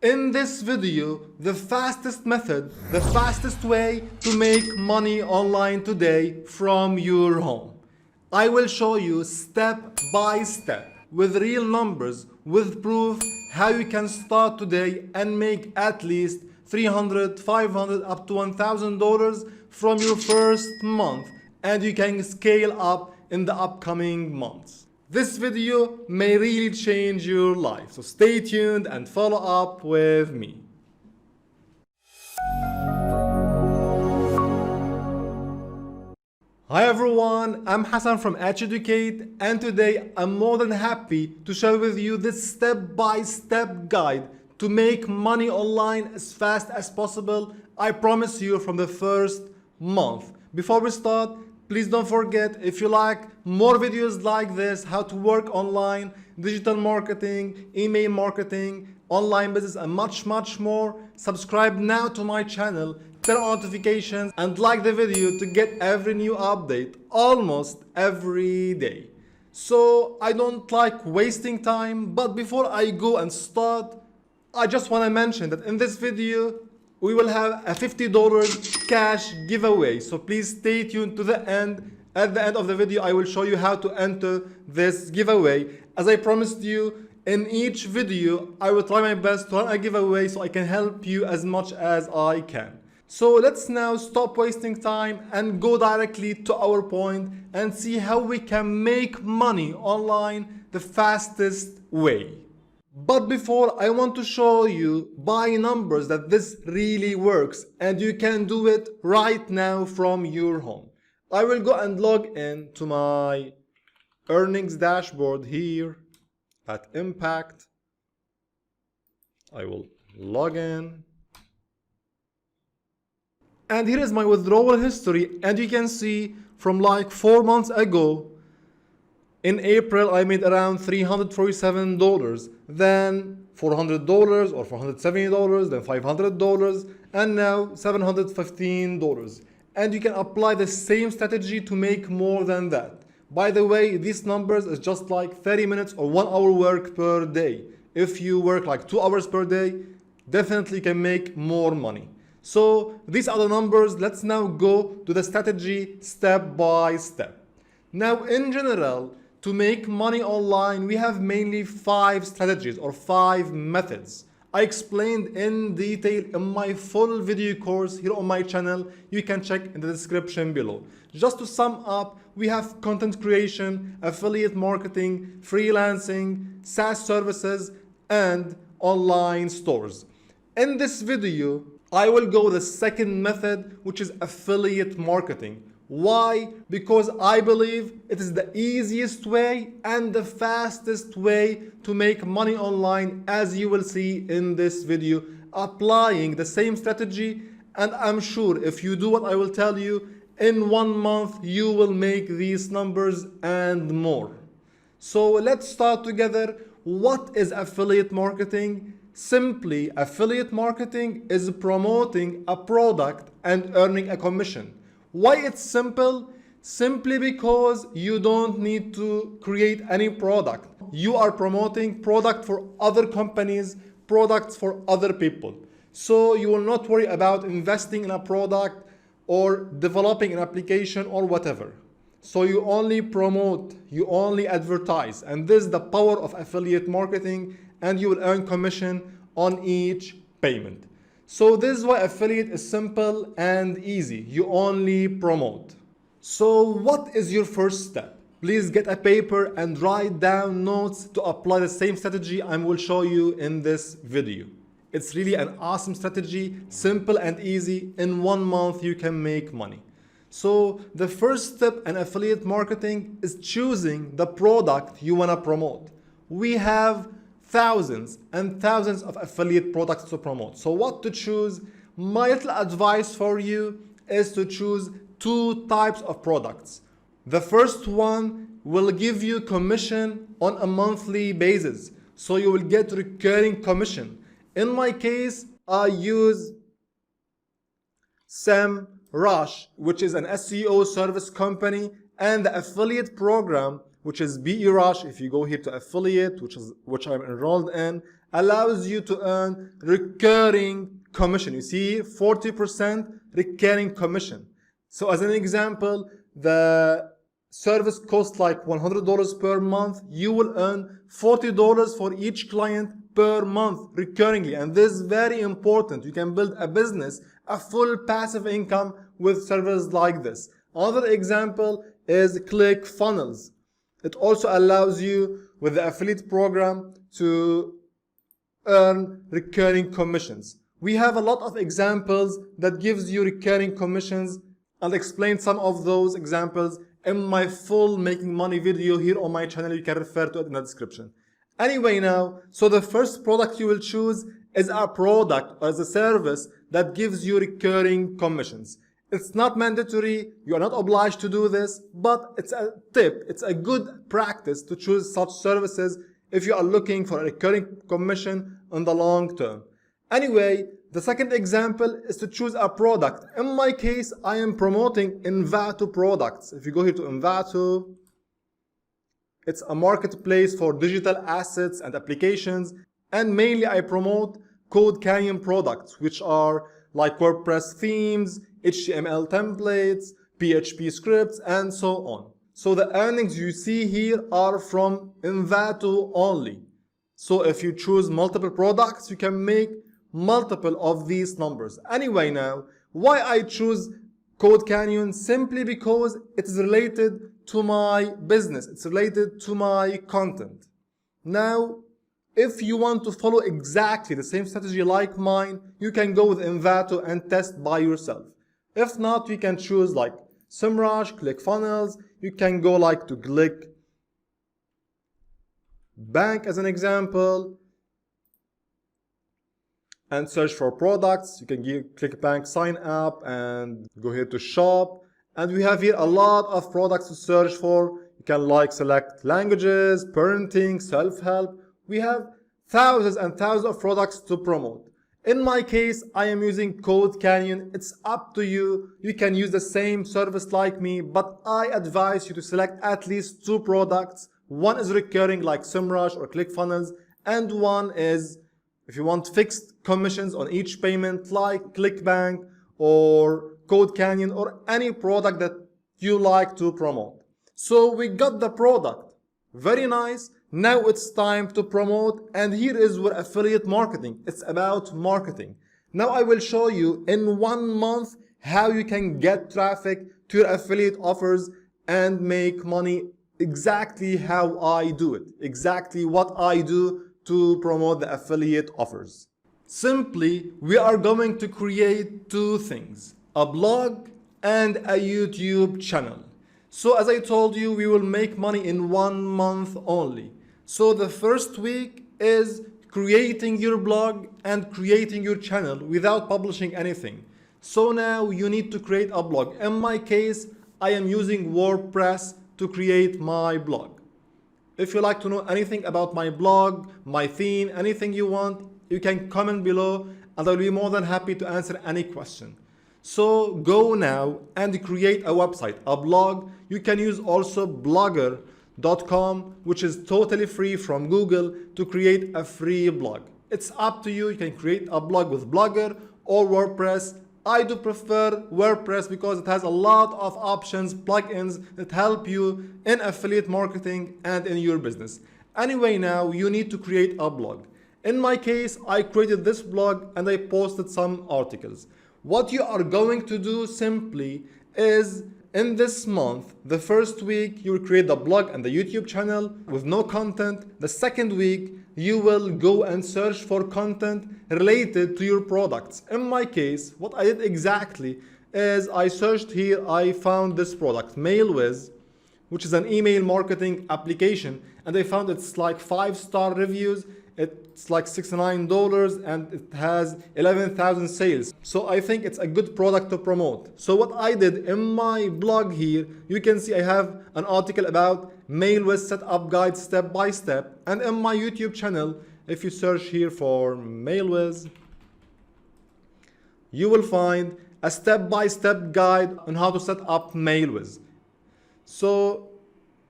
In this video, the fastest method, the fastest way to make money online today from your home. I will show you step by step with real numbers, with proof how you can start today and make at least $300, $500 up to $1,000 from your first month, and you can scale up in the upcoming months. This video may really change your life, so stay tuned and follow up with me. Hi everyone, I'm Hassan from Educate, and today I'm more than happy to share with you this step-by-step guide to make money online as fast as possible. I promise you, from the first month. Before we start, please don't forget, if you like more videos like this, how to work online, digital marketing, email marketing, online business, and much more, subscribe now to my channel, turn on notifications, and like the video to get every new update almost every day. So I don't like wasting time, but before I go and start, I just want to mention that in this video we will have a $50 cash giveaway, so please stay tuned to the end. At the end of the video, I will show you how to enter this giveaway. As I promised you, in each video, I will try my best to run a giveaway so I can help you as much as I can. So let's now stop wasting time and go directly to our point and see how we can make money online the fastest way. But before, I want to show you by numbers that this really works and you can do it right now from your home. I will go and log in to my earnings dashboard here at Impact. I will log in. And here is my withdrawal history, and you can see from like 4 months ago, in April, I made around $347, then $400 or $470, then $500, and now $715. And you can apply the same strategy to make more than that. By the way, these numbers is just like 30 minutes or 1 hour work per day. If you work like 2 hours per day, definitely you can make more money. So these are the numbers. Let's now go to the strategy step by step. Now, in general, to make money online, we have mainly 5 strategies or 5 methods. I explained in detail in my full video course here on my channel. You can check in the description below. Just to sum up, we have content creation, affiliate marketing, freelancing, SaaS services, and online stores. In this video, I will go with the second method, which is affiliate marketing. Why? Because I believe it is the easiest way and the fastest way to make money online, as you will see in this video, applying the same strategy. And I'm sure if you do what I will tell you, in 1 month you will make these numbers and more. So let's start together. What is affiliate marketing? Simply, affiliate marketing is promoting a product and earning a commission. Why it's simple? Simply because you don't need to create any product. You are promoting product for other companies, products for other people. So you will not worry about investing in a product or developing an application or whatever. So you only promote, you only advertise, and this is the power of affiliate marketing, and you will earn commission on each payment. So this is why affiliate is simple and easy. You only promote. So what is your first step? Please get a paper and write down notes to apply the same strategy I will show you in this video. It's really an awesome strategy, simple and easy. In 1 month you can make money. So the first step in affiliate marketing is choosing the product you want to promote. We have thousands and thousands of affiliate products to promote. So what to choose? My little advice for you is to choose 2 types of products. The first one will give you commission on a monthly basis. So you will get recurring commission. In my case, I use SEMrush, which is an SEO service company, and the affiliate program, which is BErush. If you go here to affiliate, which I'm enrolled in, allows you to earn recurring commission. You see, 40% recurring commission. So as an example, the service costs like $100 per month. You will earn $40 for each client per month recurringly, and this is very important. You can build a business, a full passive income with services like this. Another example is ClickFunnels. It also allows you with the affiliate program to earn recurring commissions. We have a lot of examples that gives you recurring commissions. I'll explain some of those examples in my full making money video here on my channel. You can refer to it in the description. Anyway now, so the first product you will choose is a product or as a service that gives you recurring commissions. It's not mandatory, you are not obliged to do this, but it's a tip, it's a good practice to choose such services if you are looking for a recurring commission in the long term. Anyway, the second example is to choose a product. In my case, I am promoting Envato products. If you go here to Envato, it's a marketplace for digital assets and applications, and mainly I promote Code Canyon products, which are like WordPress themes, HTML templates, PHP scripts, and so on. So the earnings you see here are from Envato only. So if you choose multiple products, you can make multiple of these numbers. Anyway now, why I choose Code Canyon? Simply because it is related to my business. It's related to my content. Now, if you want to follow exactly the same strategy like mine, you can go with Envato and test by yourself. If not, you can choose like SEMrush, ClickFunnels. You can go like to ClickBank as an example and search for products. You can give ClickBank sign up and go here to shop. And we have here a lot of products to search for. You can like select languages, parenting, self-help. We have thousands and thousands of products to promote. In my case, I am using Code Canyon. It's up to you. You can use the same service like me, but I advise you to select at least 2 products. One is recurring like SEMrush or ClickFunnels, and one is if you want fixed commissions on each payment like ClickBank or Code Canyon or any product that you like to promote. So we got the product. Very nice. Now it's time to promote, and here is where affiliate marketing. It's about marketing. Now I will show you in 1 month how you can get traffic to your affiliate offers and make money exactly how I do it. Exactly what I do to promote the affiliate offers. Simply, we are going to create 2 things, a blog and a YouTube channel. So as I told you, we will make money in 1 month only. So the first week is creating your blog and creating your channel without publishing anything. So now you need to create a blog. In my case, I am using WordPress to create my blog. If you like to know anything about my blog, my theme, anything you want, you can comment below and I'll be more than happy to answer any question. So go now and create a website, a blog. You can use also blogger.com, which is totally free from Google, to create a free blog. It's up to you. You can create a blog with Blogger or WordPress. I do prefer WordPress because it has a lot of options, plugins that help you in affiliate marketing and in your business. Anyway, now you need to create a blog. In my case, I created this blog and I posted some articles. What you are going to do simply is in this month, the first week, you will create the blog and the YouTube channel with no content. The second week, you will go and search for content related to your products. In my case, what I did exactly is I searched here, I found this product, MailWiz, which is an email marketing application, and I found it's like 5-star reviews. It's like $69 and it has 11,000 sales. So I think it's a good product to promote. So what I did in my blog here, you can see I have an article about MailWiz setup guide step by step. And in my YouTube channel, if you search here for MailWiz, you will find a step-by-step guide on how to set up MailWiz. So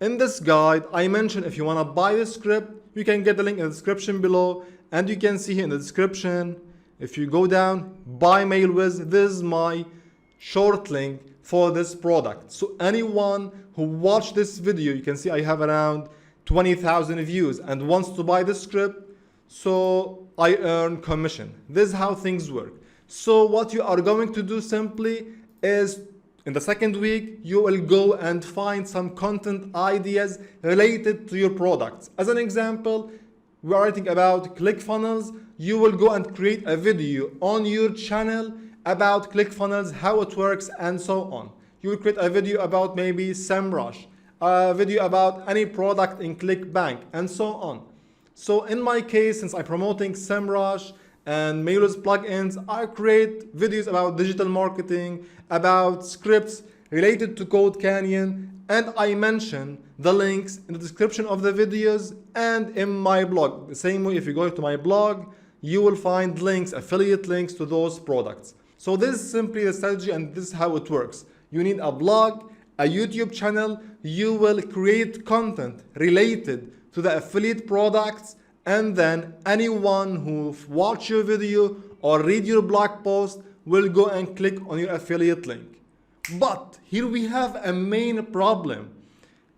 in this guide, I mentioned if you want to buy the script, you can get the link in the description below. and you can see here in the description, if you go down, buy MailWiz, this is my short link for this product. So anyone who watched this video, you can see I have around 20,000 views and wants to buy this script, so I earn commission. This is how things work. So what you are going to do simply is, in the second week, you will go and find some content ideas related to your products. As an example, we are writing about ClickFunnels. You will go and create a video on your channel about ClickFunnels, how it works, and so on. You will create a video about maybe SEMrush, a video about any product in ClickBank, and so on. So in my case, since I'm promoting SEMrush and MailWiz plugins, I create videos about digital marketing, about scripts related to Code Canyon, and I mention the links in the description of the videos and in my blog. The same way, if you go to my blog, you will find links, affiliate links to those products. So this is simply the strategy, and this is how it works. You need a blog, a YouTube channel, you will create content related to the affiliate products, and then anyone who watch your video or read your blog post will go and click on your affiliate link. But here we have a main problem.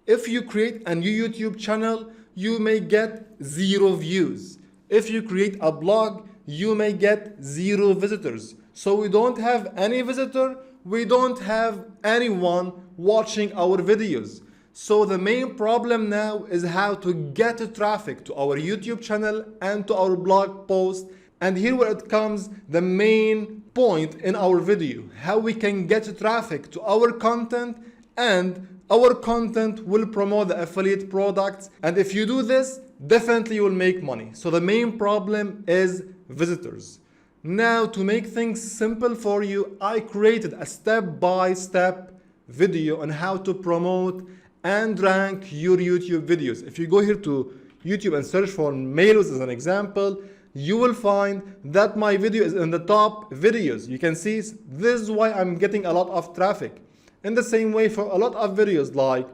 If you create a new YouTube channel, you may get 0 views. If you create a blog, you may get 0 visitors. So we don't have any visitor, we don't have anyone watching our videos. So the main problem now is how to get traffic to our YouTube channel and to our blog post. And here where it comes the main point in our video, how we can get traffic to our content, and our content will promote the affiliate products. And if you do this, definitely you will make money. So the main problem is visitors. Now, to make things simple for you, I created a step-by-step video on how to promote and rank your YouTube videos. If you go here to YouTube and search for MailWiz as an example, you will find that my video is in the top videos. You can see this is why I'm getting a lot of traffic. In the same way, for a lot of videos like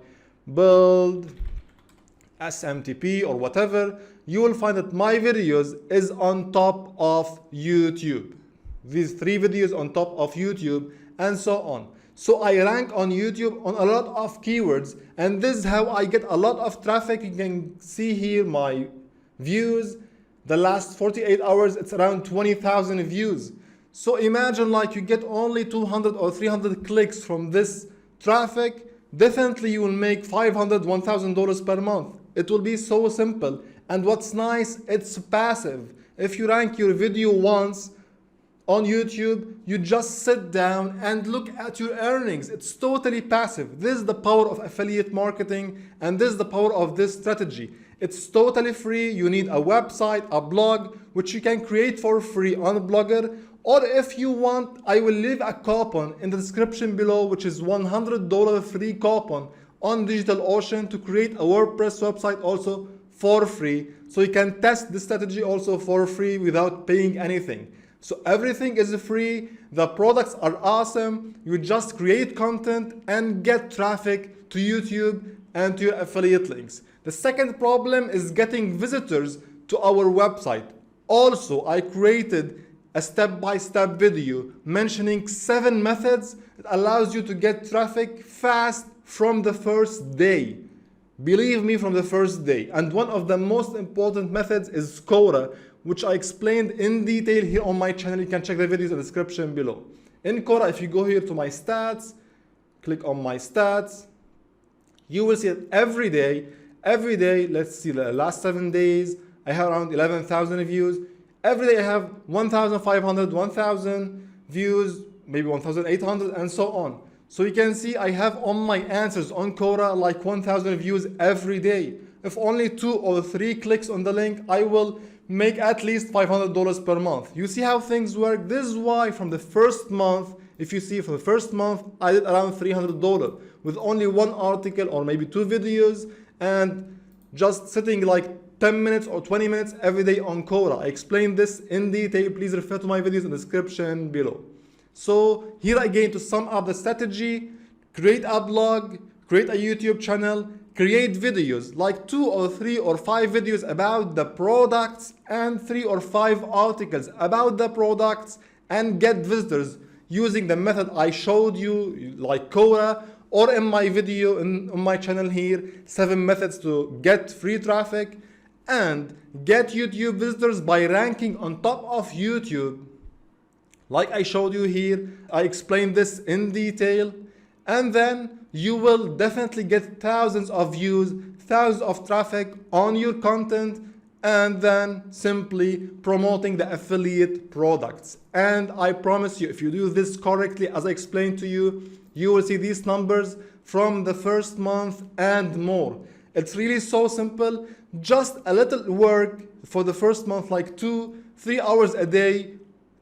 build, SMTP, or whatever, you will find that my videos is on top of YouTube. These 3 videos on top of YouTube, and so on. So I rank on YouTube on a lot of keywords, and this is how I get a lot of traffic. You can see here my views. The last 48 hours, it's around 20,000 views. So imagine like you get only 200 or 300 clicks from this traffic. Definitely you will make $500, $1,000 per month. It will be so simple. And what's nice, it's passive. If you rank your video once on YouTube, you just sit down and look at your earnings. It's totally passive. This is the power of affiliate marketing, and this is the power of this strategy. It's totally free. You need a website, a blog, which you can create for free on Blogger. Or if you want, I will leave a coupon in the description below, which is $100 free coupon on DigitalOcean to create a WordPress website also for free. So you can test this strategy also for free without paying anything. So everything is free. The products are awesome. You just create content and get traffic to YouTube and to your affiliate links. The second problem is getting visitors to our website. Also, I created a step-by-step video mentioning 7 methods that allows you to get traffic fast from the first day. Believe me, from the first day. And one of the most important methods is Quora, which I explained in detail here on my channel. You can check the videos in the description below. In Quora, if you go here to my stats, click on my stats, you will see that every day, let's see, the last 7 days, I have around 11,000 views. Every day I have 1,500, 1,000 views, maybe 1,800, and so on. So you can see I have on my answers on Quora like 1,000 views every day. If only 2 or 3 clicks on the link, I will make at least $500 per month. You see how things work? This is why from the first month, if you see for the first month, I did around $300 with only 1 article or maybe 2 videos and just sitting like 10 minutes or 20 minutes every day on Quora. I explained this in detail. Please refer to my videos in the description below. So here again, to sum up the strategy, create a blog, create a YouTube channel, create videos like 2 or 3 or 5 videos about the products and 3 or 5 articles about the products and get visitors using the method I showed you, like Quora, or in my video on my channel here, 7 methods to get free traffic, and get YouTube visitors by ranking on top of YouTube. Like I showed you here, I explained this in detail, and then you will definitely get thousands of views, thousands of traffic on your content, and then simply promoting the affiliate products. And I promise you, if you do this correctly, as I explained to you, you will see these numbers from the first month and more. It's really so simple. Just a little work for the first month, like 2-3 hours a day.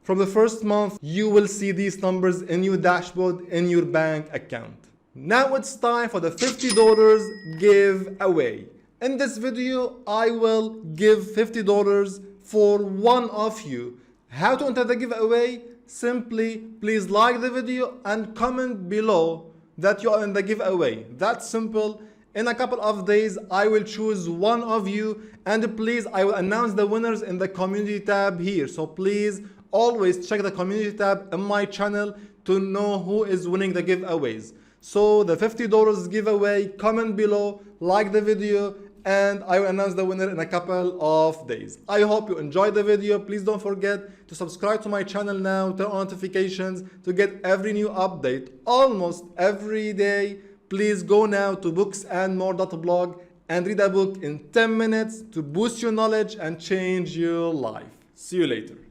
From the first month, you will see these numbers in your dashboard, in your bank account. Now it's time for the $50 giveaway. In this video, I will give $50 for one of you. How to enter the giveaway? Simply, please like the video and comment below that you are in the giveaway. That's simple. In a couple of days, I will choose one of you, and please, I will announce the winners in the community tab here. So please, always check the community tab in my channel to know who is winning the giveaways. So the $50 giveaway, comment below, like the video, and I will announce the winner in a couple of days. I hope you enjoyed the video. Please don't forget to subscribe to my channel now, turn on notifications to get every new update almost every day. Please go now to booksandmore.blog and read a book in 10 minutes to boost your knowledge and change your life. See you later.